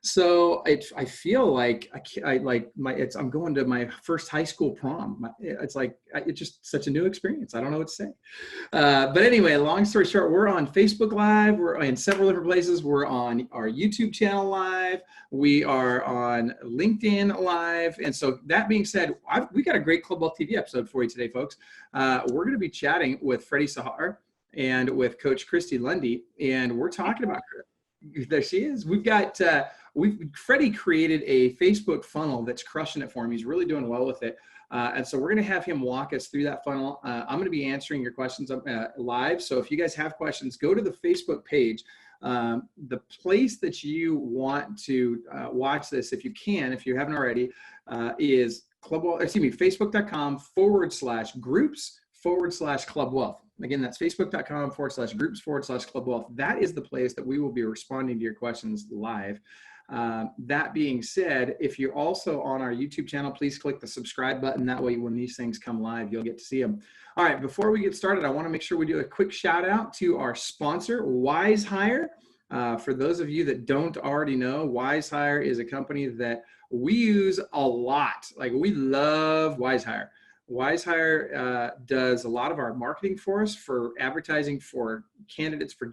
So I feel like I'm going to my first high school prom. It's just such a new experience. I don't know what to say. But anyway, long story short, we're on Facebook Live. We're in several different places. We're on our YouTube channel live. We are on LinkedIn live. And so that being said, we got a great Club Wealth TV episode for you today, folks. We're going to be chatting with Freddie Sahhar and with Coach Christy Lundy, and we're talking about her. There she is. Freddie created a Facebook funnel that's crushing it for him. He's really doing well with it. And so we're going to have him walk us through that funnel. I'm going to be answering your questions live. So if you guys have questions, go to the Facebook page. The place that you want to watch this, if you haven't already, is facebook.com/groups/Club Wealth. Again, that's facebook.com/groups/Club Wealth. That is the place that we will be responding to your questions live. That being said, if you're also on our YouTube channel, please click the subscribe button. That way, when these things come live, you'll get to see them. All right, before we get started, I want to make sure we do a quick shout out to our sponsor, Wise Hire. For those of you that don't already know, Wise Hire is a company that we use a lot. Like, we love Wise Hire. Wise Hire does a lot of our marketing for us, for advertising for candidates, for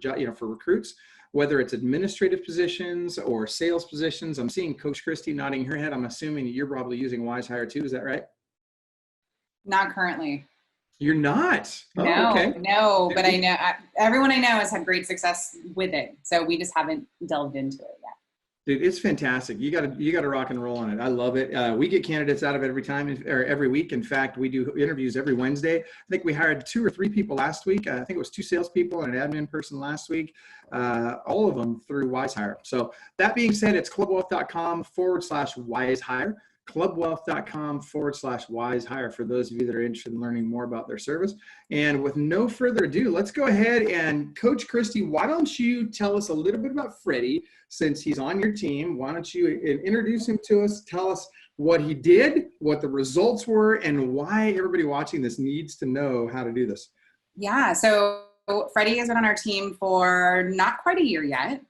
recruits, whether it's administrative positions or sales positions. I'm seeing Coach Christy nodding her head. I'm assuming you're probably using Wise Hire too. Is that right? Not currently. You're not? No, okay. No, but I know everyone I know has had great success with it. So we just haven't delved into it yet. Dude, it's fantastic. You gotta rock and roll on it. I love it. We get candidates out of it every week. In fact, we do interviews every Wednesday. I think we hired 2 or 3 people last week. I think it was 2 salespeople and an admin person last week. All of them through Wise Hire. So that being said, it's clubwealth.com/Wise Hire. clubwealth.com/Wise Hire for those of you that are interested in learning more about their service. And with no further ado, let's go ahead and Coach Christy, why don't you tell us a little bit about Freddie, since he's on your team? Why don't you introduce him to us, tell us what he did, what the results were, and why everybody watching this needs to know how to do this. Yeah, so Freddie has been on our team for not quite a year yet.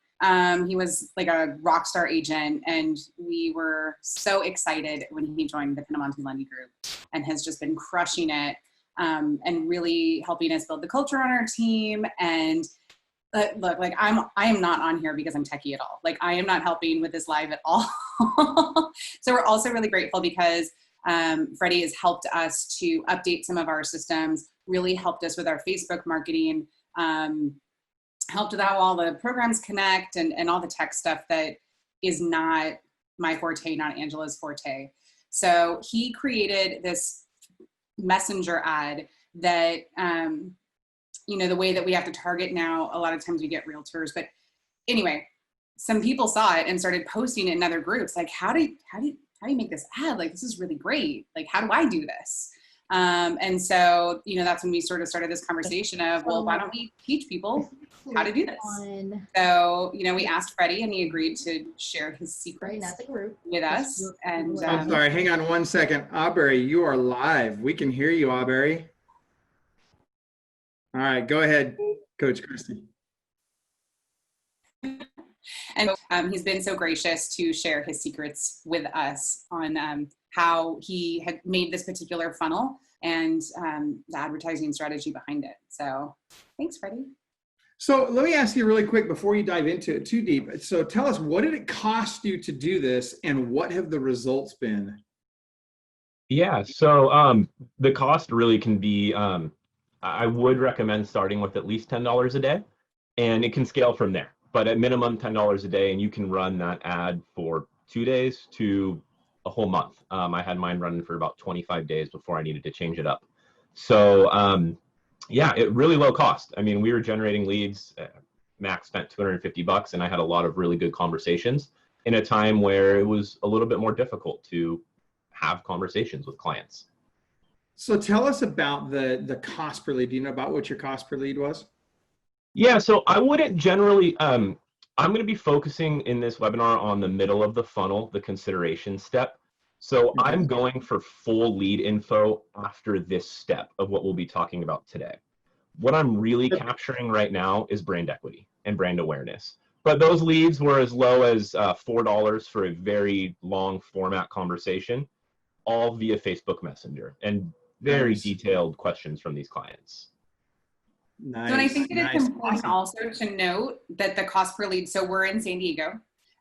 He was like a rock star agent, and we were so excited when he joined the Pinamonte Lundy group, and has just been crushing it, and really helping us build the culture on our team. And look, like I am not on here because I'm techie at all. Like, I am not helping with this live at all. So we're also really grateful because Freddie has helped us to update some of our systems, really helped us with our Facebook marketing, helped with how all the programs connect and all the tech stuff that is not my forte, not Angela's forte. So he created this messenger ad that, the way that we have to target now, a lot of times we get realtors, but anyway, some people saw it and started posting it in other groups. Like, how do you make this ad? Like, this is really great. Like, how do I do this? And so, that's when we sort of started this conversation of, well, why don't we teach people how to do this? So, we asked Freddie, and he agreed to share his secrets with us. And I'm sorry, hang on one second. Aubrey, you are live. We can hear you, Aubrey. All right, go ahead, Coach Christy. And he's been so gracious to share his secrets with us on how he had made this particular funnel and the advertising strategy behind it. So thanks, Freddie. So let me ask you really quick before you dive into it too deep. So tell us, what did it cost you to do this, and what have the results been? Yeah, so the cost really can be, I would recommend starting with at least $10 a day, and it can scale from there. But at minimum $10 a day, and you can run that ad for 2 days to a whole month. I had mine running for about 25 days before I needed to change it up. So yeah, it really low cost. I mean, we were generating leads. Max spent $250, and I had a lot of really good conversations in a time where it was a little bit more difficult to have conversations with clients. So tell us about the cost per lead. Do you know about what your cost per lead was? Yeah, so I wouldn't generally, I'm going to be focusing in this webinar on the middle of the funnel, the consideration step. So I'm going for full lead info after this step of what we'll be talking about today. What I'm really capturing right now is brand equity and brand awareness. But those leads were as low as $4 for a very long format conversation, all via Facebook Messenger, and very Nice. detailed questions from these clients. Nice. So, and I think it is nice. important Awesome. also to note that the cost per lead, so we're in San Diego,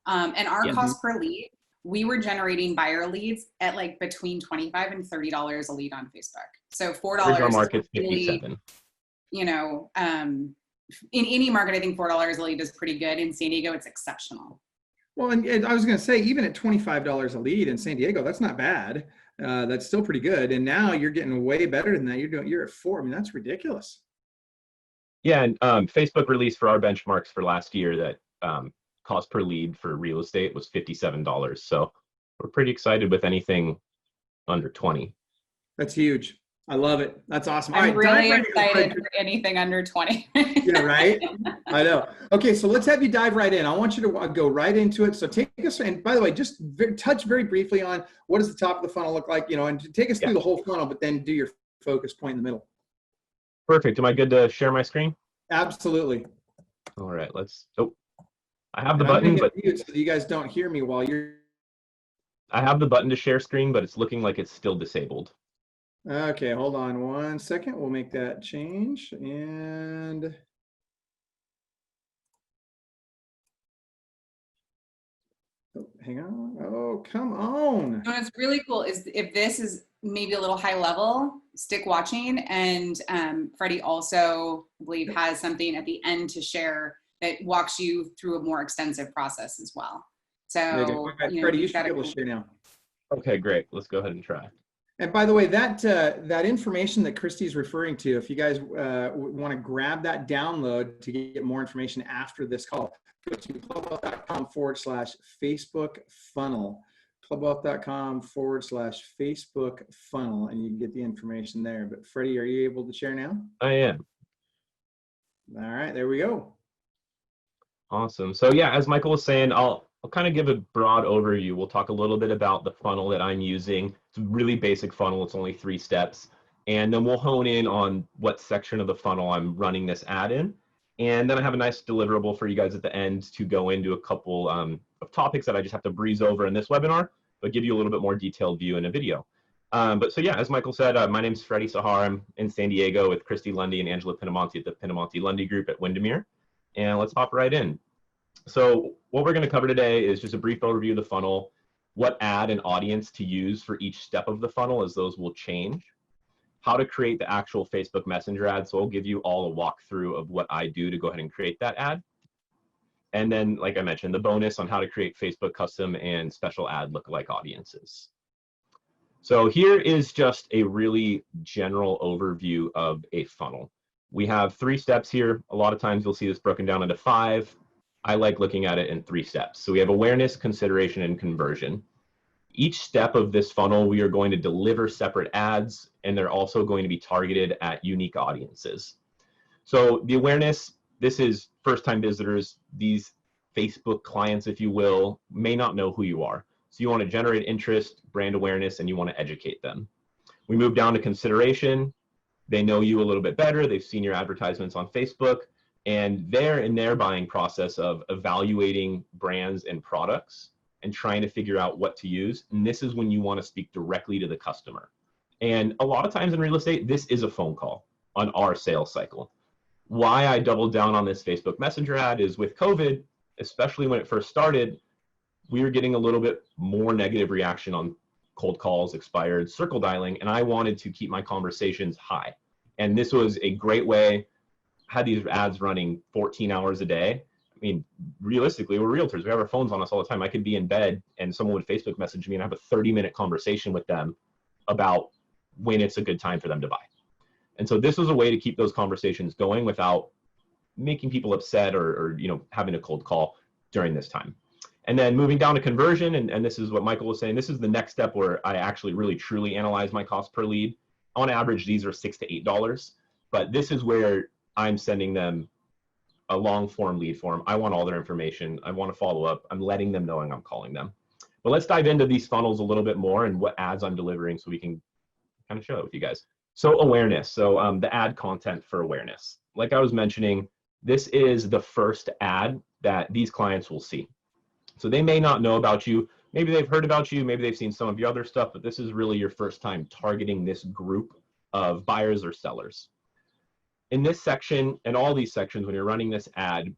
and our Yeah. cost per lead, we were generating buyer leads at like between $25 and $30 a lead on Facebook. So $4 Our is market's really, 57. you know, in any market, I think $4 a lead is pretty good. In San Diego, it's exceptional. Well, and I was going to say, even at $25 a lead in San Diego, that's not bad. That's still pretty good. And now you're getting way better than that. You're at 4. I mean, that's ridiculous. Yeah, and Facebook released for our benchmarks for last year that cost per lead for real estate was $57. So we're pretty excited with anything under 20. That's huge. I love it. That's awesome. All I'm right, really excited for anything under 20. Yeah, right. I know. Okay, so let's have you dive right in. I want you to go right into it. So take us, and by the way, just touch very briefly on what does the top of the funnel look like, and take us through the whole funnel, but then do your focus point in the middle. Perfect. Am I good to share my screen? Absolutely. All right, I have the button, but so you guys don't hear me while you're. I have the button to share screen, but it's looking like it's still disabled. Okay, hold on 1 second. We'll make that change. And hang on. Oh, come on. What's really cool is if this is maybe a little high level, stick watching. And Freddie also, I believe, has something at the end to share that walks you through a more extensive process as well. So, Freddie, you should be able to share now. Okay, great. Let's go ahead and try. And by the way, that information that Christy's referring to, if you guys want to grab that download to get more information after this call, go to clubwealth.com/Facebook funnel. Clubwealth.com/Facebook funnel, and you can get the information there. But Freddie, are you able to share now? I am. All right, there we go. Awesome. So yeah, as Michael was saying, I'll kind of give a broad overview. We'll talk a little bit about the funnel that I'm using. It's a really basic funnel. It's only 3 steps. And then we'll hone in on what section of the funnel I'm running this ad in. And then I have a nice deliverable for you guys at the end to go into a couple of topics that I just have to breeze over in this webinar, but give you a little bit more detailed view in a video. But so yeah, as Michael said, my name's Freddie Sahhar. I'm in San Diego with Christy, Lundy, and Angela Pinamonti at the Pinamonti-Lundy Group at Windermere. And let's hop right in. So what we're going to cover today is just a brief overview of the funnel, what ad and audience to use for each step of the funnel, as those will change, how to create the actual Facebook Messenger ad. So I'll give you all a walkthrough of what I do to go ahead and create that ad. And then, like I mentioned, the bonus on how to create Facebook custom and special ad lookalike audiences. So here is just a really general overview of a funnel. We have 3 steps here. A lot of times you'll see this broken down into 5. I like looking at it in 3 steps. So we have awareness, consideration, and conversion. Each step of this funnel, we are going to deliver separate ads, and they're also going to be targeted at unique audiences. So the awareness, this is first-time visitors. These Facebook clients, if you will, may not know who you are. So you want to generate interest, brand awareness, and you want to educate them. We move down to consideration. They know you a little bit better. They've seen your advertisements on Facebook. And they're in their buying process of evaluating brands and products and trying to figure out what to use. And this is when you want to speak directly to the customer. And a lot of times in real estate, this is a phone call on our sales cycle. Why I doubled down on this Facebook Messenger ad is with COVID, especially when it first started, we were getting a little bit more negative reaction on cold calls, expired, circle dialing, and I wanted to keep my conversations high. And this was a great way. Had these ads running 14 hours a day. I mean, realistically, we're realtors. We have our phones on us all the time. I could be in bed and someone would Facebook message me and have a 30-minute conversation with them about when it's a good time for them to buy. And so this was a way to keep those conversations going without making people upset or having a cold call during this time. And then moving down to conversion, and this is what Michael was saying, this is the next step where I actually really truly analyze my cost per lead. On average, these are $6 to $8, but this is where I'm sending them a long form lead form. I want all their information. I want to follow up. I'm letting them know I'm calling them. But let's dive into these funnels a little bit more and what ads I'm delivering so we can kind of show it with you guys. So awareness. So the ad content for awareness. Like I was mentioning, this is the first ad that these clients will see. So they may not know about you. Maybe they've heard about you. Maybe they've seen some of your other stuff, but this is really your first time targeting this group of buyers or sellers. In this section and all these sections, when you're running this ad,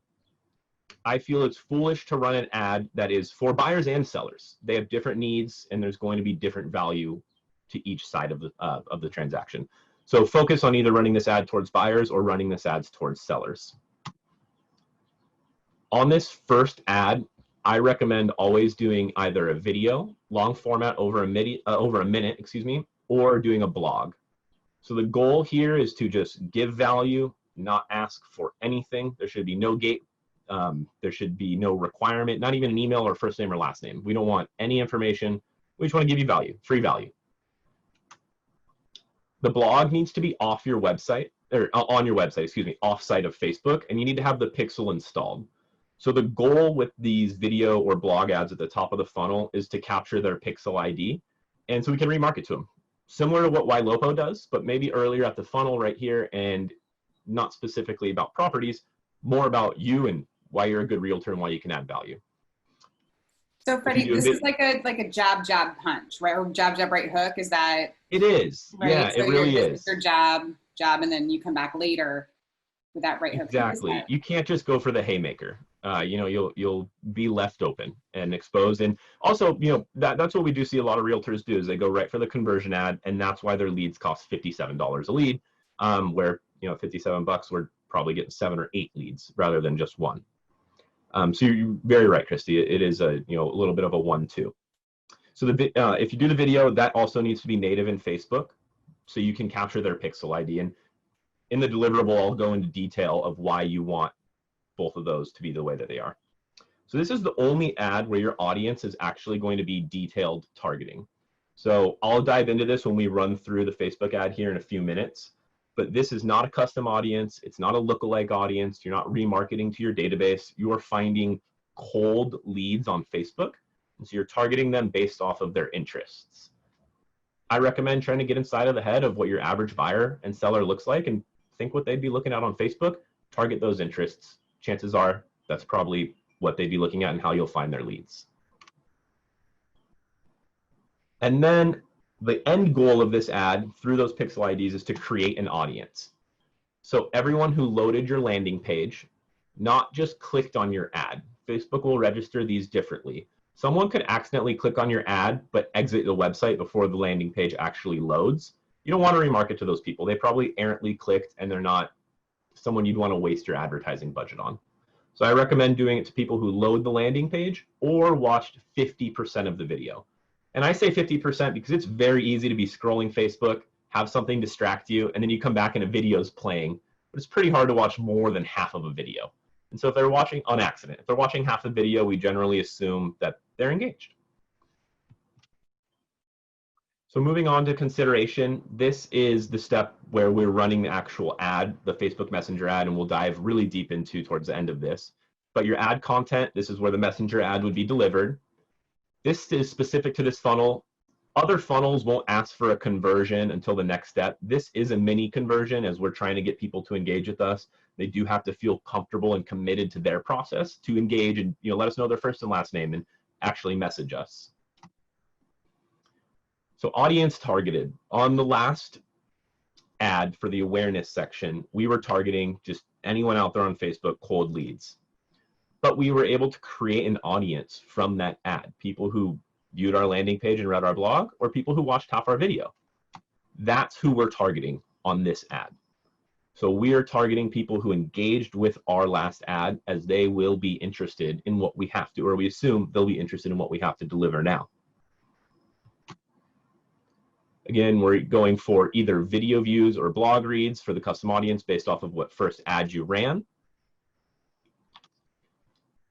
I feel it's foolish to run an ad that is for buyers and sellers. They have different needs, and there's going to be different value to each side of the transaction. So focus on either running this ad towards buyers or running this ads towards sellers. On this first ad, I recommend always doing either a video, long format over a minute, excuse me, or doing a blog. So the goal here is to just give value, not ask for anything. There should be no gate. There should be no requirement, not even an email or first name or last name. We don't want any information. We just want to give you value, free value. The blog needs to be off your website, or on your website, excuse me, off-site of Facebook, and you need to have the pixel installed. So the goal with these video or blog ads at the top of the funnel is to capture their pixel ID, and so we can remarket to them. Similar to what YLOPO does, but maybe earlier at the funnel right here, and not specifically about properties, more about you and why you're a good realtor and why you can add value. So Freddie, this is like a jab punch, right? Or jab right hook. Is that? It is. Right? Yeah, so it really is. Your jab, and then you come back later with that right hook. Exactly. You can't just go for the haymaker. You know, you'll be left open and exposed. And also, you know, that's what we do see a lot of realtors do is they go right for the conversion ad, and that's why their leads cost $57 a lead, where, you know, $57 we're probably getting 7 or 8 leads rather than just 1. So you're very right, Christy. It is a little bit of a 1-2. So if you do the video, that also needs to be native in Facebook, so you can capture their pixel ID. And in the deliverable, I'll go into detail of why you want both of those to be the way that they are. So this is the only ad where your audience is actually going to be detailed targeting. So I'll dive into this when we run through the Facebook ad here in a few minutes. But this is not a custom audience. It's not a lookalike audience. You're not remarketing to your database. You are finding cold leads on Facebook. And so you're targeting them based off of their interests. I recommend trying to get inside of the head of what your average buyer and seller looks like and think what they'd be looking at on Facebook. Target those interests. Chances are that's probably what they'd be looking at and how you'll find their leads. And then the end goal of this ad through those pixel IDs is to create an audience. So everyone who loaded your landing page, not just clicked on your ad. Facebook will register these differently. Someone could accidentally click on your ad, but exit the website before the landing page actually loads. You don't want to remarket to those people. They probably errantly clicked and they're not someone you'd want to waste your advertising budget on. So I recommend doing it to people who load the landing page or watched 50% of the video. And I say 50% because it's very easy to be scrolling Facebook, have something distract you, and then you come back and a video's playing. But it's pretty hard to watch more than half of a video. And so if they're watching on accident, if they're watching half the video, we generally assume that they're engaged. So moving on to consideration, this is the step where we're running the actual ad, the Facebook Messenger ad, and we'll dive really deep into towards the end of this. But your ad content, this is where the Messenger ad would be delivered. This is specific to this funnel. Other funnels won't ask for a conversion until the next step. This is a mini conversion as we're trying to get people to engage with us. They do have to feel comfortable and committed to their process to engage and let us know their first and last name and actually message us. So audience targeted. On the last ad for the awareness section, we were targeting just anyone out there on Facebook, cold leads. But we were able to create an audience from that ad, people who viewed our landing page and read our blog, or people who watched half our video. That's who we're targeting on this ad. So we are targeting people who engaged with our last ad as they will be interested in what we have to, or we assume they'll be interested in what we have to deliver now. Again, we're going for either video views or blog reads for the custom audience based off of what first ad you ran.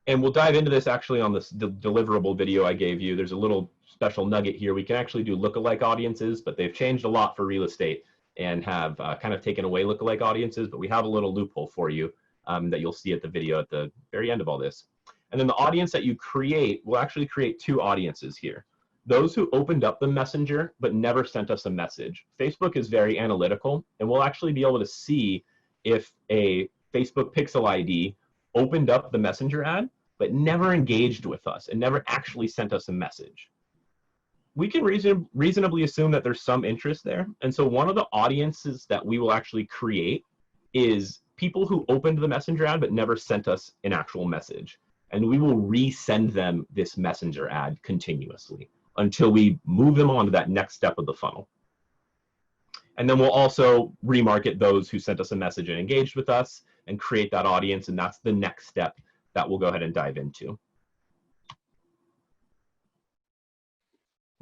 And we'll dive into this actually on this deliverable video I gave you. There's a little special nugget here. We can actually do lookalike audiences, but they've changed a lot for real estate and have kind of taken away lookalike audiences, but we have a little loophole for you that you'll see at the video at the very end of all this. And then the audience that you create, will actually create 2 audiences here. Those who opened up the messenger but never sent us a message. Facebook is very analytical, and we'll actually be able to see if a Facebook pixel ID opened up the messenger ad, but never engaged with us and never actually sent us a message. We can reasonably assume that there's some interest there. And so one of the audiences that we will actually create is people who opened the messenger ad but never sent us an actual message. And we will resend them this messenger ad continuously until we move them on to that next step of the funnel. And then we'll also remarket those who sent us a message and engaged with us and create that audience. And that's the next step that we'll go ahead and dive into.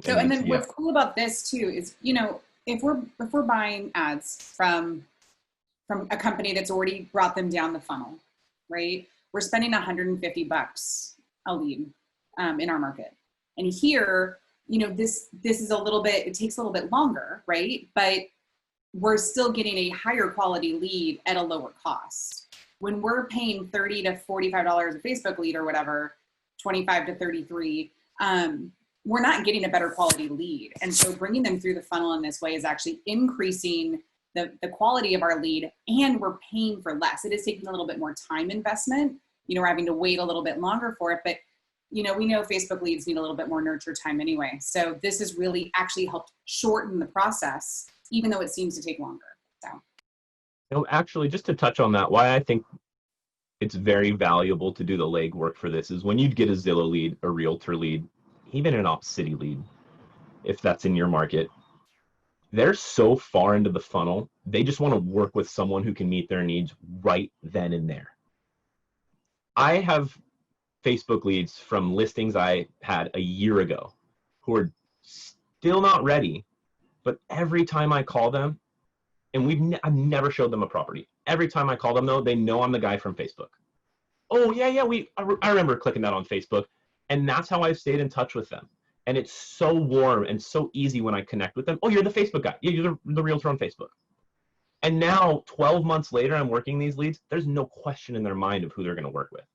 So, and then what's cool about this too is, you know, if we're buying ads from a company that's already brought them down the funnel, right? We're spending $150 a lead in our market. And here, you know, this is a little bit, it takes a little bit longer, right? But we're still getting a higher quality lead at a lower cost. When we're paying $30 to $45 a Facebook lead or whatever, 25 to 33, we're not getting a better quality lead. And so bringing them through the funnel in this way is actually increasing the quality of our lead, and we're paying for less. It is taking a little bit more time investment. You know, we're having to wait a little bit longer for it, but you know, we know Facebook leads need a little bit more nurture time anyway. So this has really actually helped shorten the process, even though it seems to take longer. So, you know, actually, just to touch on that, why I think it's very valuable to do the legwork for this is when you get a Zillow lead, a realtor lead, even an Op City lead, if that's in your market, they're so far into the funnel, they just want to work with someone who can meet their needs right then and there. I have Facebook leads from listings I had a year ago who are still not ready, but every time I call them, and I've never showed them a property. Every time I call them though, they know I'm the guy from Facebook. Oh yeah, I remember clicking that on Facebook, and that's how I've stayed in touch with them. And it's so warm and so easy when I connect with them. Oh, you're the Facebook guy. Yeah, you're the realtor on Facebook. And now 12 months later, I'm working these leads. There's no question in their mind of who they're going to work with.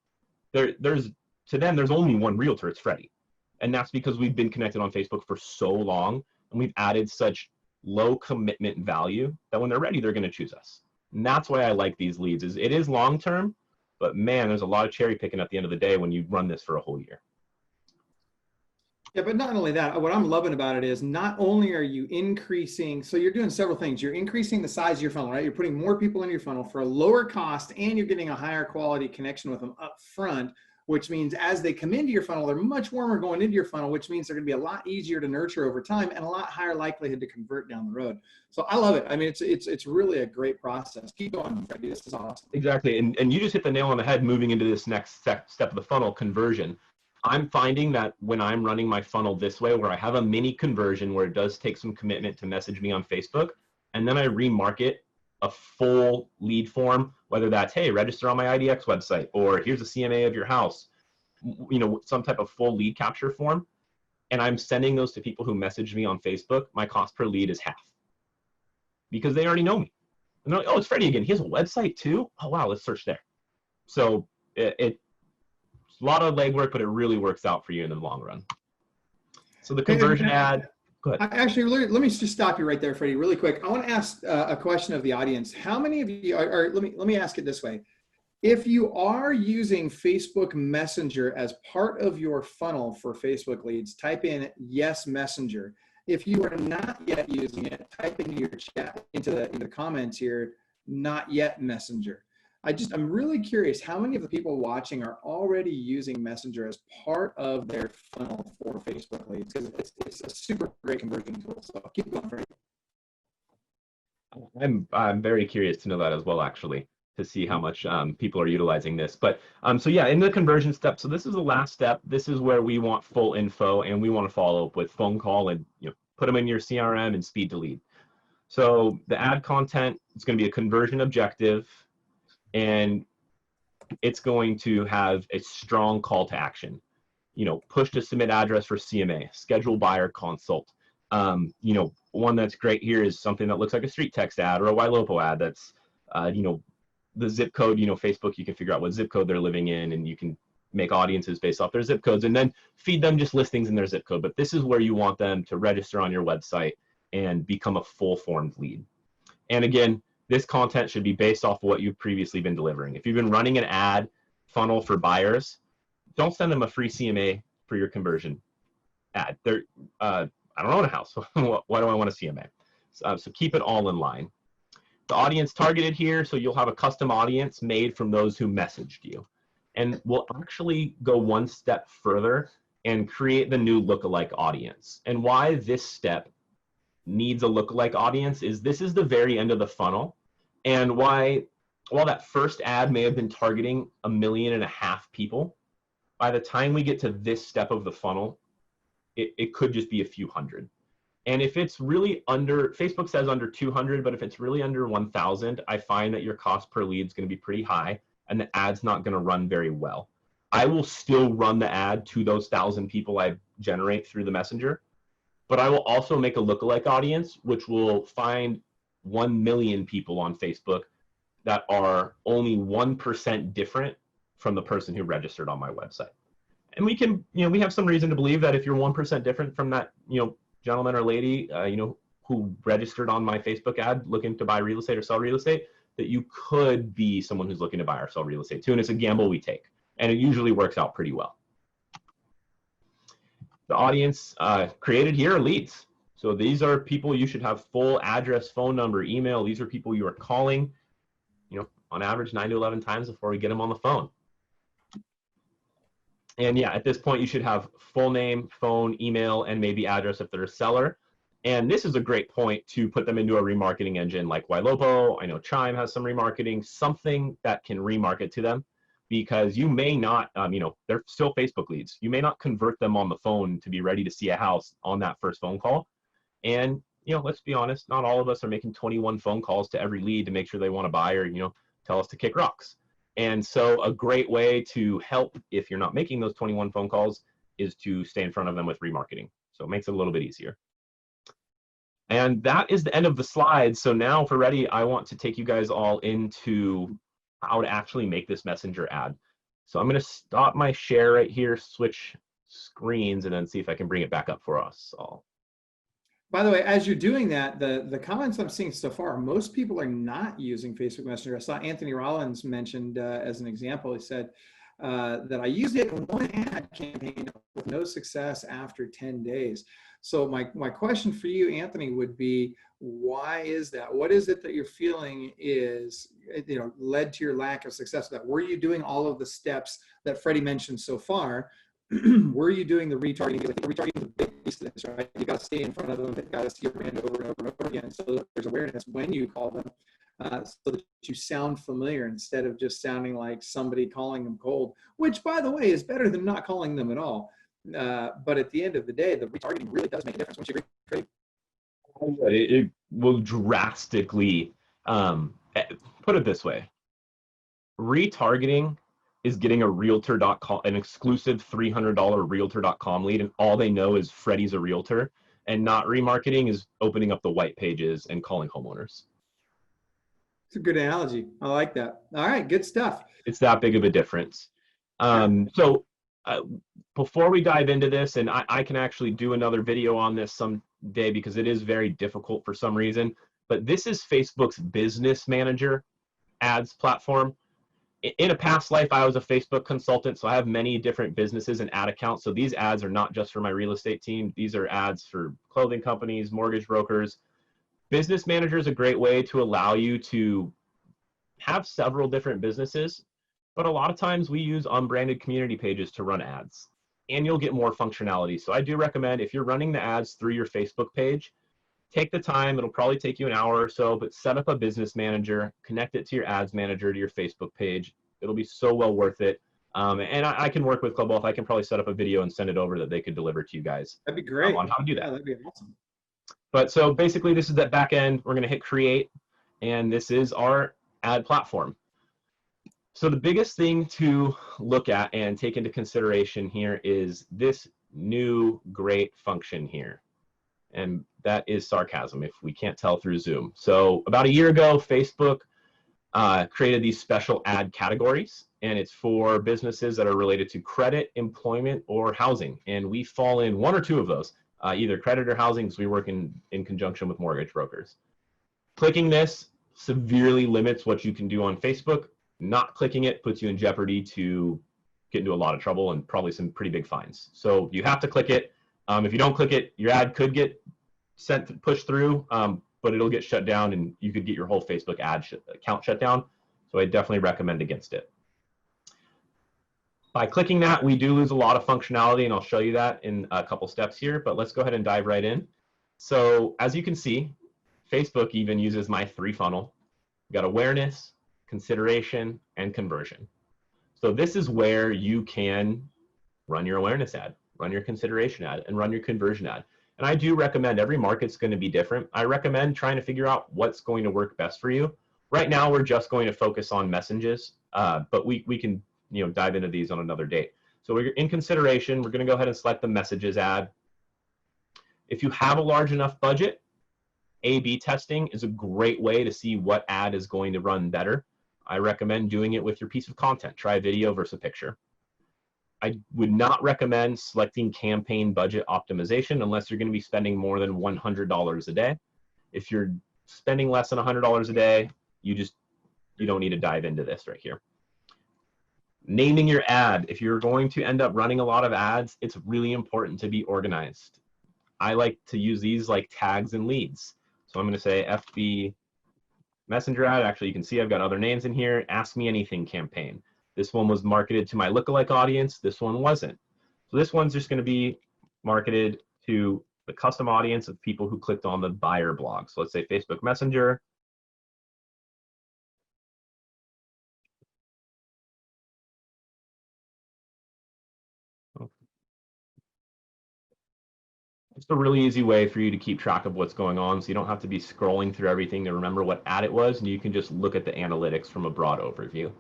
To them, there's only one realtor. It's Freddie. And that's because we've been connected on Facebook for so long, and we've added such low commitment value that when they're ready, they're going to choose us. And that's why I like these leads. It is long-term, but man, there's a lot of cherry picking at the end of the day when you run this for a whole year. Yeah, but not only that, what I'm loving about it is not only are you increasing, so you're doing several things. You're increasing the size of your funnel, right? You're putting more people in your funnel for a lower cost, and you're getting a higher quality connection with them up front, which means as they come into your funnel, they're much warmer going into your funnel, which means they're going to be a lot easier to nurture over time and a lot higher likelihood to convert down the road. So I love it. I mean, it's really a great process. Keep going, Freddie. This is awesome. Exactly. And you just hit the nail on the head moving into this next step of the funnel, conversion. I'm finding that when I'm running my funnel this way, where I have a mini conversion where it does take some commitment to message me on Facebook, and then I remarket a full lead form, whether that's, hey, register on my IDX website, or here's a CMA of your house, you know, some type of full lead capture form, and I'm sending those to people who message me on Facebook, my cost per lead is half because they already know me. And they're like, oh, it's Freddie again. He has a website too? Oh, wow, let's search there. So it's a lot of legwork, but it really works out for you in the long run. So the conversion ad, go ahead. Actually, let me just stop you right there, Freddie, really quick. I want to ask a question of the audience. How many of you are, let me ask it this way. If you are using Facebook Messenger as part of your funnel for Facebook leads, type in yes Messenger. If you are not yet using it, type into your chat, into the comments here, not yet Messenger. I'm really curious how many of the people watching are already using Messenger as part of their funnel for Facebook leads, because it's a super great conversion tool. So keep going, Freddie. I'm very curious to know that as well, actually, to see how much people are utilizing this. But so yeah, in the conversion step, so this is the last step. This is where we want full info, and we want to follow up with phone call and put them in your CRM and speed to lead. So the ad content is going to be a conversion objective, and it's going to have a strong call to action. Push to submit address for CMA, schedule buyer consult. One that's great here is something that looks like a street text ad or a YLOPO ad. That's, the zip code, Facebook, you can figure out what zip code they're living in, and you can make audiences based off their zip codes and then feed them just listings in their zip code. But this is where you want them to register on your website and become a full formed lead. And again, this content should be based off of what you've previously been delivering. If you've been running an ad funnel for buyers, don't send them a free CMA for your conversion ad. I don't own a house. Why do I want a CMA? So keep it all in line. The audience targeted here, so you'll have a custom audience made from those who messaged you. And we'll actually go one step further and create the new lookalike audience. And why this step needs a lookalike audience is this is the very end of the funnel. And while that first ad may have been targeting 1.5 million people, by the time we get to this step of the funnel, it could just be a few hundred. And if it's really under, Facebook says under 200, but if it's really under 1,000, I find that your cost per lead is going to be pretty high and the ad's not going to run very well. I will still run the ad to those 1,000 people I generate through the messenger, but I will also make a lookalike audience, which will find 1 million people on Facebook that are only 1% different from the person who registered on my website. And we can, we have some reason to believe that if you're 1% different from that, gentleman or lady, who registered on my Facebook ad looking to buy real estate or sell real estate, that you could be someone who's looking to buy or sell real estate too. And it's a gamble we take. And it usually works out pretty well. The audience created here are leads. So these are people you should have full address, phone number, email. These are people you are calling, on average 9 to 11 times before we get them on the phone. And yeah, at this point, you should have full name, phone, email, and maybe address if they're a seller. And this is a great point to put them into a remarketing engine like Ylopo. I know Chime has some remarketing, something that can remarket to them, because you may not, they're still Facebook leads. You may not convert them on the phone to be ready to see a house on that first phone call. And, let's be honest, not all of us are making 21 phone calls to every lead to make sure they want to buy or, tell us to kick rocks. And so a great way to help if you're not making those 21 phone calls is to stay in front of them with remarketing. So it makes it a little bit easier. And that is the end of the slides. So now if we're ready, I want to take you guys all into how to actually make this messenger ad. So I'm going to stop my share right here, switch screens, and then see if I can bring it back up for us all. By the way, as you're doing that, the comments I'm seeing so far, most people are not using Facebook Messenger. I saw Anthony Rollins mentioned as an example. He said that I used it in one ad campaign with no success after 10 days. So my question for you, Anthony, would be, why is that? What is it that you're feeling is, led to your lack of success? That were you doing all of the steps that Freddie mentioned so far? Were you doing the retargeting? Retargeting is a big piece of this, right? You got to stay in front of them. They've got to see your brand over and over and over again. So there's awareness when you call them, so that you sound familiar instead of just sounding like somebody calling them cold, which, by the way, is better than not calling them at all. But at the end of the day, the retargeting really does make a difference. Once you agree? It will drastically, put it this way, retargeting is getting a realtor.com, an exclusive $300 realtor.com lead, and all they know is Freddie's a realtor, and not remarketing is opening up the white pages and calling homeowners. It's a good analogy. I like that. All right, good stuff. It's that big of a difference. Before we dive into this, and I can actually do another video on this someday because it is very difficult for some reason, but this is Facebook's Business Manager ads platform. In a past life, I was a Facebook consultant, so I have many different businesses and ad accounts. So these ads are not just for my real estate team. These are ads for clothing companies, mortgage brokers. Business Manager is a great way to allow you to have several different businesses, but a lot of times we use unbranded community pages to run ads, and you'll get more functionality. So I do recommend, if you're running the ads through your Facebook page, take the time. It'll probably take you an hour or so, but set up a Business Manager, connect it to your ads manager, to your Facebook page. It'll be so well worth it. And I can work with Club Wealth. I can probably set up a video and send it over that they could deliver to you guys. That'd be great. On how to do that. Yeah, that'd be awesome. But so basically, this is that back end. We're going to hit create, and this is our ad platform. So the biggest thing to look at and take into consideration here is this new great function here. And that is sarcasm if we can't tell through Zoom. So about a year ago, Facebook created these special ad categories, and it's for businesses that are related to credit, employment, or housing. And we fall in one or two of those, either credit or housing, because we work in conjunction with mortgage brokers. Clicking this severely limits what you can do on Facebook. Not clicking it puts you in jeopardy to get into a lot of trouble and probably some pretty big fines. So you have to click it. If you don't click it, your ad could get pushed through, but it'll get shut down and you could get your whole Facebook ad account shut down. So I definitely recommend against it. By clicking that, we do lose a lot of functionality, and I'll show you that in a couple steps here, but let's go ahead and dive right in. So as you can see, Facebook even uses my 3 funnel. We've got awareness, consideration, and conversion. So this is where you can run your awareness ad, run your consideration ad, and run your conversion ad. And I do recommend, every market's going to be different. I recommend trying to figure out what's going to work best for you. Right now, we're just going to focus on messages, but we can dive into these on another date. So we're in consideration. We're going to go ahead and select the messages ad. If you have a large enough budget, A/B testing is a great way to see what ad is going to run better. I recommend doing it with your piece of content. Try a video versus a picture. I would not recommend selecting campaign budget optimization unless you're going to be spending more than $100 a day. If you're spending less than $100 a day, you don't need to dive into this right here. Naming your ad. If you're going to end up running a lot of ads, it's really important to be organized. I like to use these like tags and leads. So I'm going to say FB Messenger ad. Actually, you can see I've got other names in here. Ask Me Anything campaign. This one was marketed to my lookalike audience. This one wasn't. So this one's just going to be marketed to the custom audience of people who clicked on the buyer blog. So let's say Facebook Messenger. It's a really easy way for you to keep track of what's going on, so you don't have to be scrolling through everything to remember what ad it was, and you can just look at the analytics from a broad overview.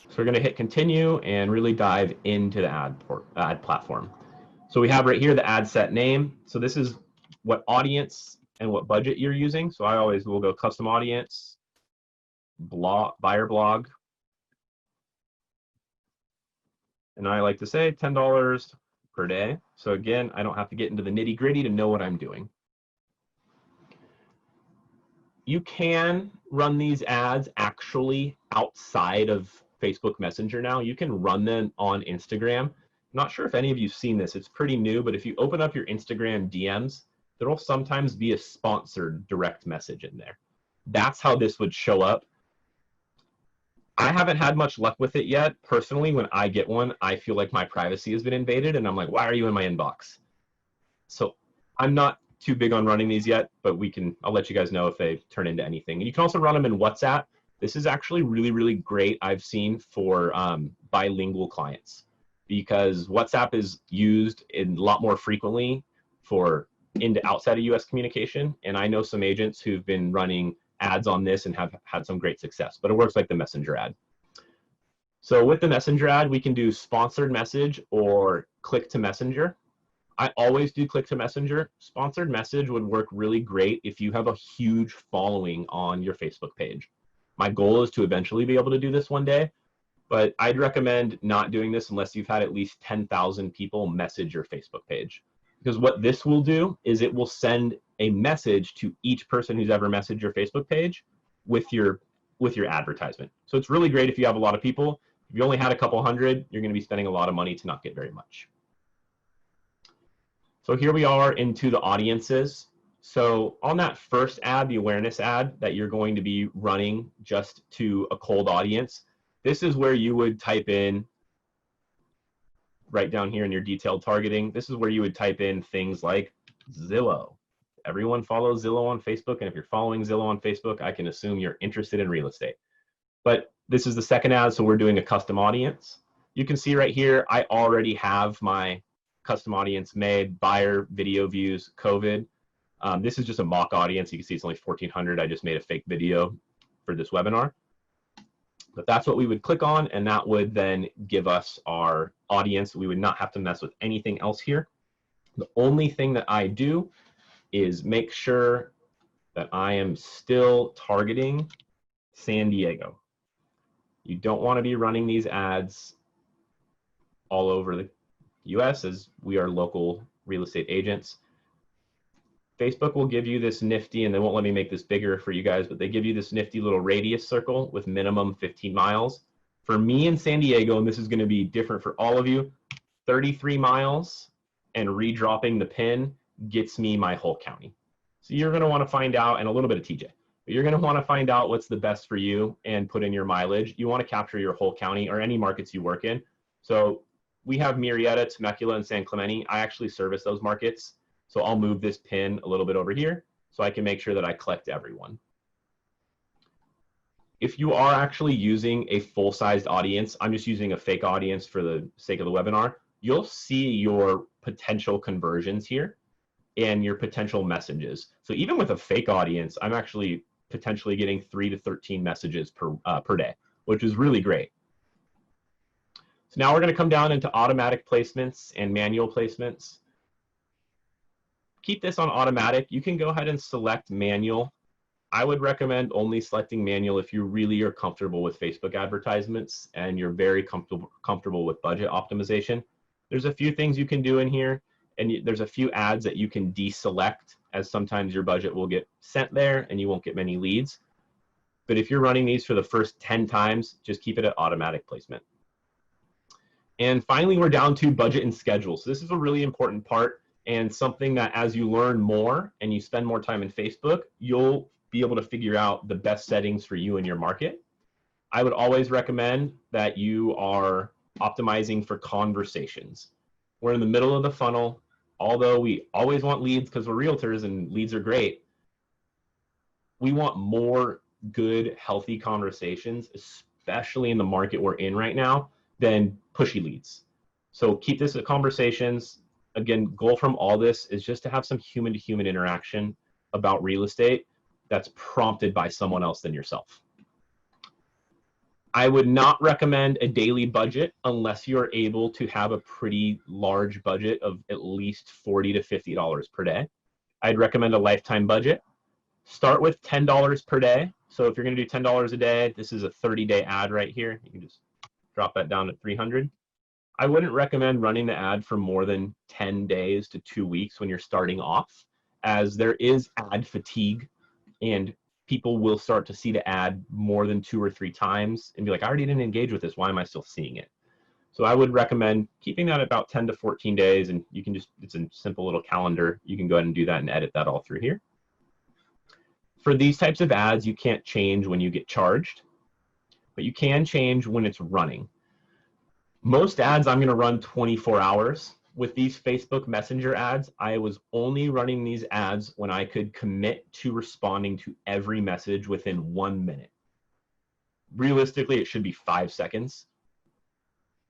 So we're going to hit continue and really dive into the ad platform. So we have right here the ad set name. So this is what audience and what budget you're using. So I always will go custom audience, buyer blog. And I like to say $10 per day. So again, I don't have to get into the nitty gritty to know what I'm doing. You can run these ads actually outside of Facebook Messenger now. You can run them on Instagram. I'm not sure if any of you've seen this. It's pretty new, but if you open up your Instagram DMs, there will sometimes be a sponsored direct message in there. That's how this would show up. I haven't had much luck with it yet. Personally, when I get one, I feel like my privacy has been invaded, and I'm like, why are you in my inbox? So I'm not too big on running these yet, but I'll let you guys know if they turn into anything. And you can also run them in WhatsApp. This is actually really, really great, I've seen, for bilingual clients, because WhatsApp is used a lot more frequently for outside of US communication. And I know some agents who've been running ads on this and have had some great success, but it works like the messenger ad. So with the messenger ad, we can do sponsored message or click to messenger. I always do click to messenger. Sponsored message would work really great if you have a huge following on your Facebook page. My goal is to eventually be able to do this one day, but I'd recommend not doing this unless you've had at least 10,000 people message your Facebook page. Because what this will do is it will send a message to each person who's ever messaged your Facebook page with your advertisement. So it's really great if you have a lot of people. If you only had a couple hundred, you're going to be spending a lot of money to not get very much. So here we are into the audiences. So on that first ad, the awareness ad that you're going to be running just to a cold audience, this is where you would type in, right down here in your detailed targeting, this is where you would type in things like Zillow. Everyone follows Zillow on Facebook, and if you're following Zillow on Facebook, I can assume you're interested in real estate. But this is the second ad, so we're doing a custom audience. You can see right here, I already have my custom audience made, buyer, video views, COVID. This is just a mock audience. You can see it's only 1,400. I just made a fake video for this webinar. But that's what we would click on, and that would then give us our audience. We would not have to mess with anything else here. The only thing that I do is make sure that I am still targeting San Diego. You don't want to be running these ads all over the US, as we are local real estate agents. Facebook will give you this nifty, and they won't let me make this bigger for you guys, but they give you this nifty little radius circle with minimum 15 miles. For me in San Diego, and this is going to be different for all of you, 33 miles and redropping the pin gets me my whole county. So you're going to want to find out, and a little bit of TJ, but you're going to want to find out what's the best for you and put in your mileage. You want to capture your whole county or any markets you work in. So we have Murrieta, Temecula, and San Clemente. I actually service those markets. So I'll move this pin a little bit over here so I can make sure that I collect everyone. If you are actually using a full-sized audience, I'm just using a fake audience for the sake of the webinar, you'll see your potential conversions here and your potential messages. So even with a fake audience, I'm actually potentially getting 3 to 13 messages per day, which is really great. So now we're going to come down into automatic placements and manual placements. Keep this on automatic. You can go ahead and select manual. I would recommend only selecting manual if you really are comfortable with Facebook advertisements and you're very comfortable with budget optimization. There's a few things you can do in here, and there's a few ads that you can deselect, as sometimes your budget will get sent there and you won't get many leads. But if you're running these for the first 10 times, just keep it at automatic placement. And finally, we're down to budget and schedule. So this is a really important part, and something that as you learn more and you spend more time in Facebook, you'll be able to figure out the best settings for you and your market. I would always recommend that you are optimizing for conversations. We're in the middle of the funnel. Although we always want leads because we're realtors and leads are great, we want more good, healthy conversations, especially in the market we're in right now, than pushy leads. So keep this at conversations. Again, goal from all this is just to have some human-to-human interaction about real estate that's prompted by someone else than yourself. I would not recommend a daily budget unless you're able to have a pretty large budget of at least $40 to $50 per day. I'd recommend a lifetime budget. Start with $10 per day. So if you're going to do $10 a day, this is a 30-day ad right here. You can just drop that down to 300. I wouldn't recommend running the ad for more than 10 days to 2 weeks when you're starting off, as there is ad fatigue and people will start to see the ad more than 2 or 3 times and be like, I already didn't engage with this. Why am I still seeing it? So I would recommend keeping that about 10 to 14 days, and you can just, it's a simple little calendar. You can go ahead and do that and edit that all through here. For these types of ads, you can't change when you get charged, but you can change when it's running. Most ads I'm going to run 24 hours. With these Facebook Messenger ads, I was only running these ads when I could commit to responding to every message within 1 minute. Realistically, it should be 5 seconds.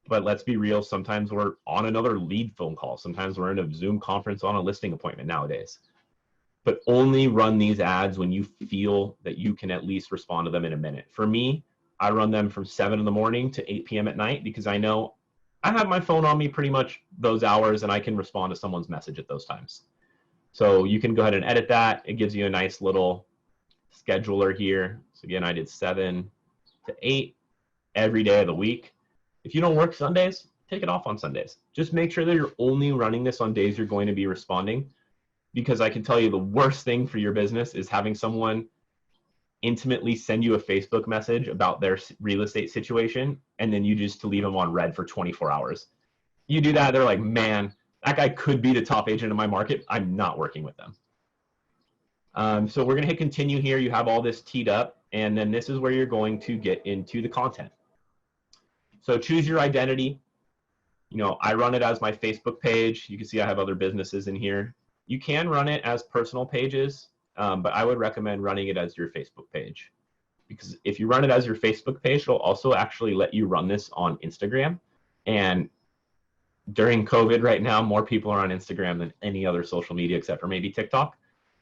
But let's be real, sometimes we're on another lead phone call. Sometimes we're in a Zoom conference on a listing appointment nowadays. But only run these ads when you feel that you can at least respond to them in a minute. For me, I run them from 7 in the morning to 8 p.m. at night because I know I have my phone on me pretty much those hours and I can respond to someone's message at those times. So you can go ahead and edit that. It gives you a nice little scheduler here. So again, I did 7 to 8 every day of the week. If you don't work Sundays, take it off on Sundays. Just make sure that you're only running this on days you're going to be responding, because I can tell you the worst thing for your business is having someone intimately send you a Facebook message about their real estate situation, and then you just to leave them on red for 24 hours. You do that, they're like, man, that guy could be the top agent in my market. I'm not working with them. So we're going to hit continue here. You have all this teed up, and then this is where you're going to get into the content. So choose your identity. You know, I run it as my Facebook page. You can see I have other businesses in here. You can run it as personal pages. But I would recommend running it as your Facebook page, because if you run it as your Facebook page, it'll also actually let you run this on Instagram. And during COVID right now, more people are on Instagram than any other social media except for maybe TikTok.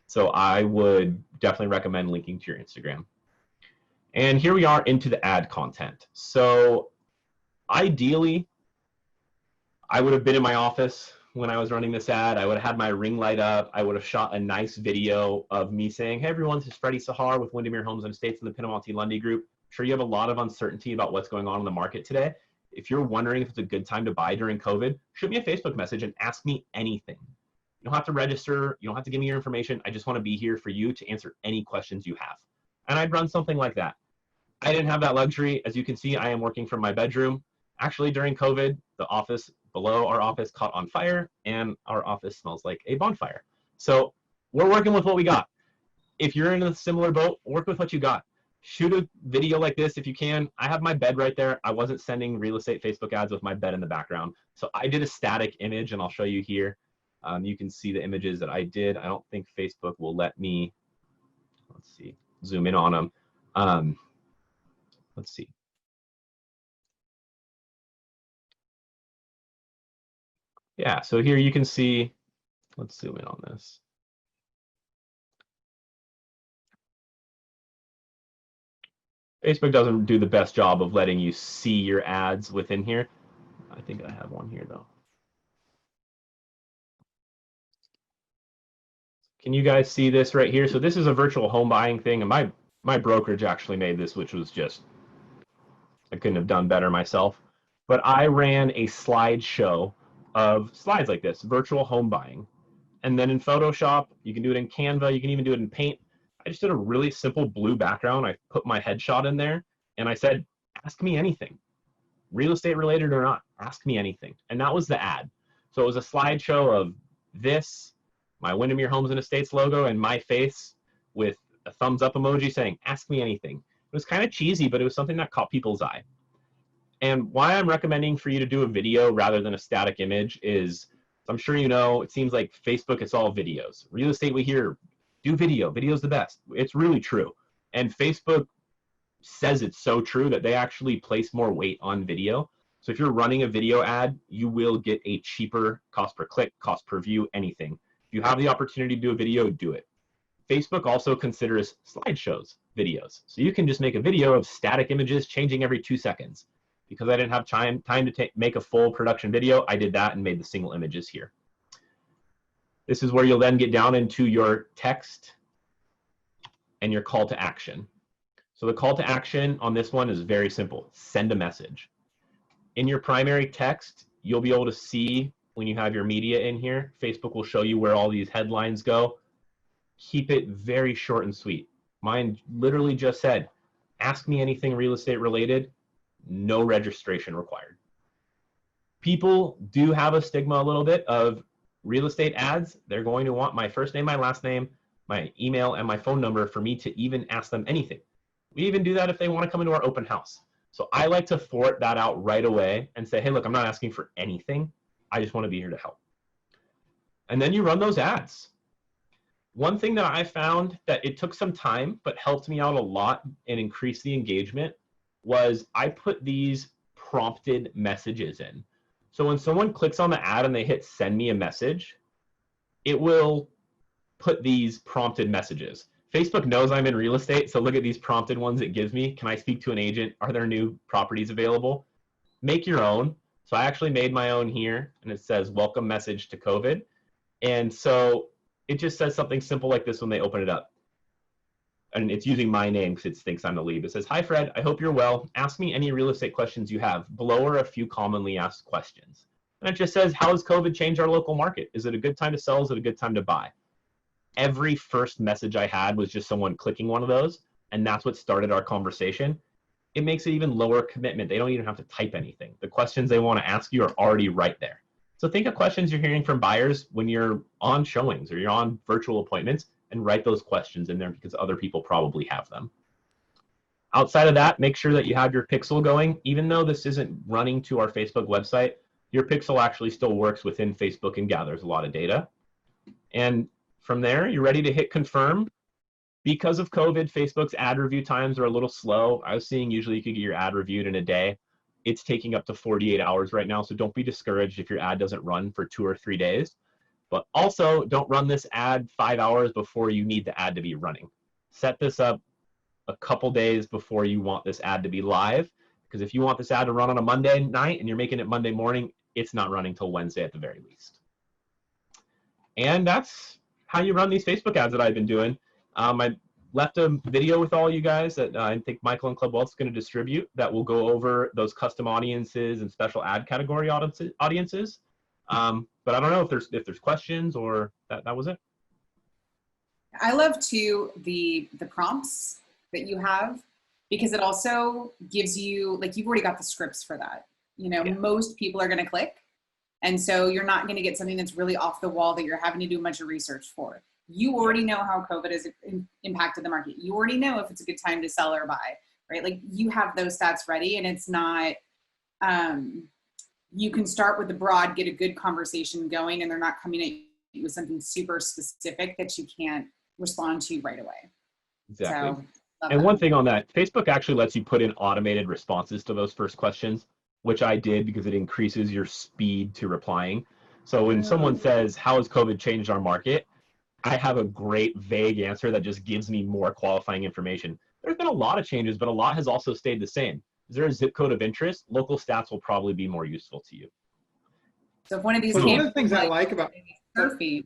So I would definitely recommend linking to your Instagram. And here we are into the ad content. So ideally, I would have been in my office when I was running this ad. I would have had my ring light up. I would have shot a nice video of me saying, hey everyone, this is Freddie Sahhar with Windermere Homes and Estates in the Pinnamonte Lundy Group. I'm sure you have a lot of uncertainty about what's going on in the market today. If you're wondering if it's a good time to buy during COVID, shoot me a Facebook message and ask me anything. You don't have to register. You don't have to give me your information. I just want to be here for you to answer any questions you have. And I'd run something like that. I didn't have that luxury. As you can see, I am working from my bedroom. Actually, during COVID, the office below our office caught on fire and our office smells like a bonfire. So we're working with what we got. If you're in a similar boat, work with what you got. Shoot a video like this if you can. I have my bed right there. I wasn't sending real estate Facebook ads with my bed in the background. So I did a static image, and I'll show you here. You can see the images that I did. I don't think Facebook will let me, let's see, zoom in on them. Let's see. Yeah, so here you can see, let's zoom in on this. Facebook doesn't do the best job of letting you see your ads within here. I think I have one here though. Can you guys see this right here? So this is a virtual home buying thing, and my brokerage actually made this, which was just, I couldn't have done better myself. But I ran a slideshow of slides like this, virtual home buying. And then in Photoshop, you can do it in Canva, you can even do it in Paint. I just did a really simple blue background. I put my headshot in there and I said, ask me anything. Real estate related or not, ask me anything. And that was the ad. So it was a slideshow of this, my Windermere Homes and Estates logo, and my face with a thumbs up emoji saying, ask me anything. It was kind of cheesy, but it was something that caught people's eye. And why I'm recommending for you to do a video rather than a static image is, I'm sure you know, it seems like Facebook, it's all videos. Real estate, we hear, do video. Video's the best. It's really true. And Facebook says it's so true that they actually place more weight on video. So if you're running a video ad, you will get a cheaper cost per click, cost per view, anything. If you have the opportunity to do a video, do it. Facebook also considers slideshows videos. So you can just make a video of static images changing every 2 seconds. Because I didn't have time to make a full production video, I did that and made the single images here. This is where you'll then get down into your text and your call to action. So the call to action on this one is very simple. Send a message. In your primary text, you'll be able to see when you have your media in here, Facebook will show you where all these headlines go. Keep it very short and sweet. Mine literally just said, ask me anything real estate related, no registration required. People do have a stigma a little bit of real estate ads. They're going to want my first name, my last name, my email, and my phone number for me to even ask them anything. We even do that if they want to come into our open house. So I like to thwart that out right away and say, hey, look, I'm not asking for anything. I just want to be here to help. And then you run those ads. One thing that I found that it took some time, but helped me out a lot and increased the engagement was I put these prompted messages in. So when someone clicks on the ad and they hit send me a message, it will put these prompted messages. Facebook knows I'm in real estate, so look at these prompted ones it gives me. Can I speak to an agent? Are there new properties available? Make your own. So I actually made my own here, and it says welcome message to COVID. And so it just says something simple like this when they open it up. And it's using my name because it thinks I'm the lead. It says, hi, Fred, I hope you're well. Ask me any real estate questions you have. Below are a few commonly asked questions. And it just says, how has COVID changed our local market? Is it a good time to sell? Is it a good time to buy? Every first message I had was just someone clicking one of those, and that's what started our conversation. It makes it even lower commitment. They don't even have to type anything. The questions they want to ask you are already right there. So think of questions you're hearing from buyers when you're on showings or you're on virtual appointments, and write those questions in there because other people probably have them. Outside of that, make sure that you have your pixel going. Even though this isn't running to our Facebook website, your pixel actually still works within Facebook and gathers a lot of data. And from there, you're ready to hit confirm. Because of COVID, Facebook's ad review times are a little slow. I was seeing usually you could get your ad reviewed in a day. It's taking up to 48 hours right now, so don't be discouraged if your ad doesn't run for 2 or 3 days. But also, don't run this ad 5 hours before you need the ad to be running. Set this up a couple days before you want this ad to be live, because if you want this ad to run on a Monday night and you're making it Monday morning, it's not running till Wednesday at the very least. And that's how you run these Facebook ads that I've been doing. I left a video with all you guys that I think Michael and Club Wealth is going to distribute that will go over those custom audiences and special ad category audiences. But I don't know if there's questions or that was it. I love too the prompts that you have. because it also gives you, like, you've already got the scripts for that. You know, most people are going to click. And so you're not going to get something that's really off the wall that you're having to do a bunch of research for. You already know how COVID has impacted the market. You already know if it's a good time to sell or buy, right? Like, you have those stats ready, and it's not, you can start with the broad, get a good conversation going, and they're not coming at you with something super specific that you can't respond to right away. Exactly. So, and one thing on that, Facebook actually lets you put in automated responses to those first questions, which I did because it increases your speed to replying. So when someone says, how has COVID changed our market? I have a great vague answer that just gives me more qualifying information. There's been a lot of changes, but a lot has also stayed the same. Is there a zip code of interest? Local stats will probably be more useful to you. So if one of these So came, one of the things I like about surfing,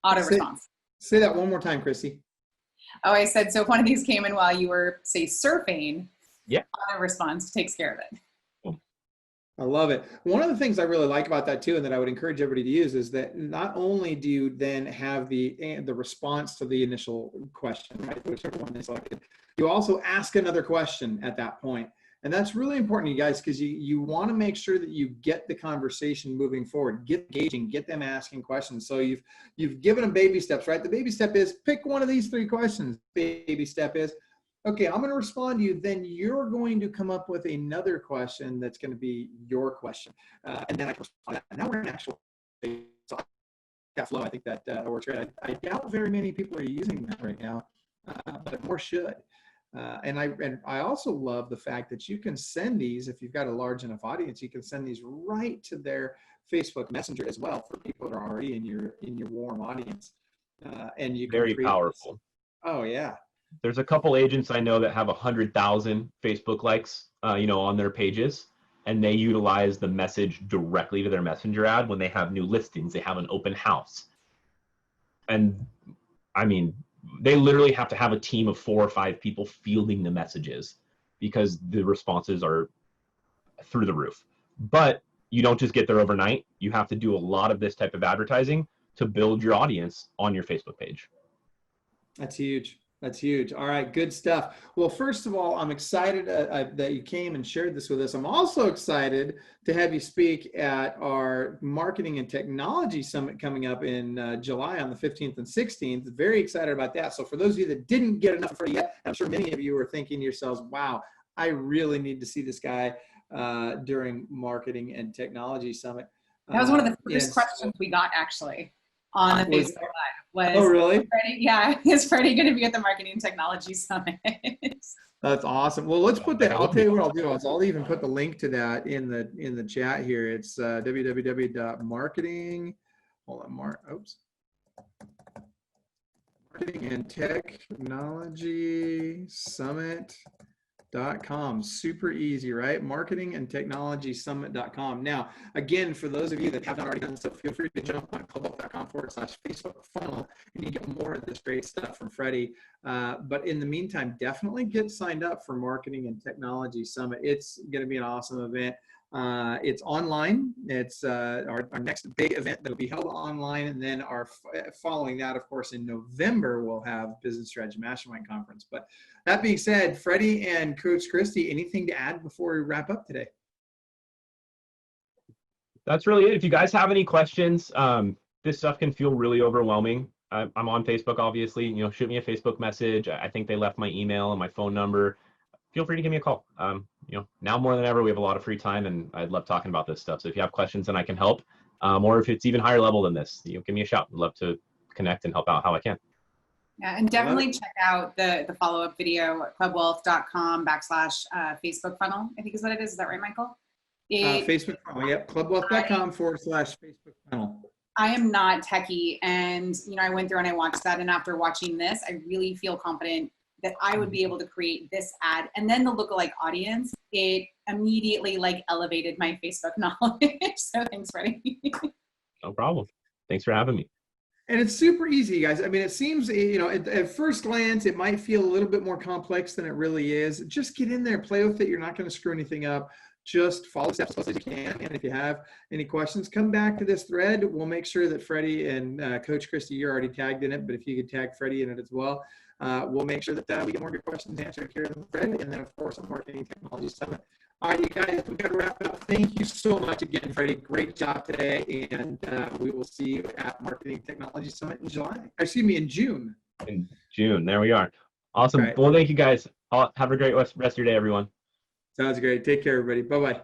auto response. Say that one more time, Christy. Oh, I said, so if one of these came in while you were, say, surfing, yeah, auto response takes care of it. I love it. One of the things I really like about that too, and that I would encourage everybody to use, is that not only do you then have the response to the initial question, right, whichever one they selected, you also ask another question at that point. And that's really important, you guys, because you want to make sure that you get the conversation moving forward, get engaging, get them asking questions. So you've given them baby steps, right? The baby step is pick one of these 3 questions. Baby step is, okay, I'm going to respond to you. Then you're going to come up with another question that's going to be your question. And then I can respond to that. Now we're in actual flow. I think that works great. I doubt very many people are using that right now, but more should. And I also love the fact that you can send these, if you've got a large enough audience, you can send these right to their Facebook Messenger as well for people that are already in your warm audience. And you can very powerful. This. Oh yeah. There's a couple agents I know that have 100,000 Facebook likes, on their pages, and they utilize the message directly to their messenger ad when they have new listings. They have an open house, and I mean, they literally have to have a team of 4 or 5 people fielding the messages because the responses are through the roof. But you don't just get there overnight. You have to do a lot of this type of advertising to build your audience on your Facebook page. That's huge. That's huge. All right, good stuff. Well, first of all, I'm excited that you came and shared this with us. I'm also excited to have you speak at our Marketing and Technology Summit coming up in July on the 15th and 16th. Very excited about that. So for those of you that didn't get enough for it yet, I'm sure many of you are thinking to yourselves, wow, I really need to see this guy during Marketing and Technology Summit. That was one of the first questions we got, actually, on the Facebook Live. Oh, really? Is Freddie going to be at the Marketing and Technology Summit? That's awesome. Well, let's put that. I'll tell you what I'll do. I'll even put the link to that in the chat here. It's www.marketing. Hold on, Marketing and Technology Summit.com. Super easy, right? Marketing and Technology Summit.com. Now, again, for those of you that have not already done so, feel free to jump on clubwealth.com/Facebook funnel and you get more of this great stuff from Freddie. But in the meantime, definitely get signed up for Marketing and Technology Summit. It's going to be an awesome event. It's online. It's our next big event that will be held online. And then following that, of course, in November, we'll have Business Strategy Mastermind Conference. But that being said, Freddie and Coach Christy, anything to add before we wrap up today? That's really it. If you guys have any questions, this stuff can feel really overwhelming. I'm on Facebook, obviously. Shoot me a Facebook message. I think they left my email and my phone number. Feel free to give me a call. Now more than ever, we have a lot of free time, and I love talking about this stuff. So if you have questions and I can help, or if it's even higher level than this, give me a shout. I'd love to connect and help out how I can. Yeah, and definitely check out the follow-up video, clubwealth.com/Facebook funnel, I think is what it is. Is that right, Michael? Facebook funnel, yep. clubwealth.com/Facebook funnel. I am not techie, and I went through and I watched that, and after watching this, I really feel confident that I would be able to create this ad, and then the lookalike audience. It immediately elevated my Facebook knowledge. So thanks, Freddie. No problem. Thanks for having me. And it's super easy, guys. I mean, it seems, at first glance, it might feel a little bit more complex than it really is. Just get in there, play with it. You're not going to screw anything up. just follow the steps as close as you can. And if you have any questions, come back to this thread. We'll make sure that Freddie and Coach Christy, you're already tagged in it, but if you could tag Freddie in it as well, we'll make sure that we get more good questions answered here in the thread. And then, of course, on Marketing Technology Summit. All right, you guys, we've got to wrap it up. Thank you so much again, Freddie. Great job today. And we will see you at Marketing Technology Summit in June. In June. There we are. Awesome. Right. Well, thank you guys. Have a great rest of your day, everyone. Sounds great. Take care, everybody. Bye-bye.